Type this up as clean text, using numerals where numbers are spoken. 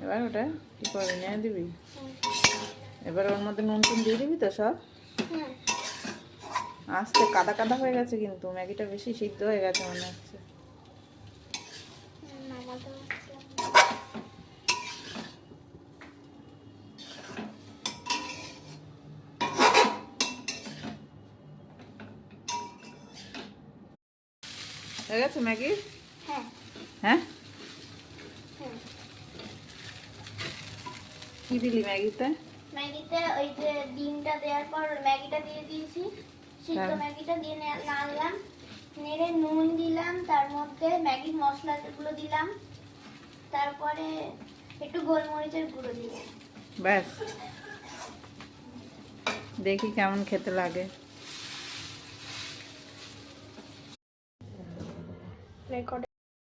এবার ওটা কি করবি, নিয়ে দিবি? এবার ওর মধ্যে নুন টুন দিয়ে দিবি তো সব? আস্তে কাদা কাদা হয়ে গেছে, কিন্তু ম্যাগিটা বেশি সিদ্ধ হয়ে গেছে মনে হচ্ছে। হয়ে গেছে ম্যাগি? হ্যাঁ, কি দিলি ম্যাগিতে? ম্যাগিতে ওই যে ডিমটা দেওয়ার পর ম্যাগিটা দিয়ে দিয়েছি, সিদ্ধ ম্যাগিটা দিয়ে নাড়লাম, নেড়ে নুন দিলাম, তার মধ্যে ম্যাগির মশলাগুলো দিলাম, তারপরে একটু গোলমরিচের গুঁড়ো দিলাম। ব্যাস, দেখি কেমন খেতে লাগে।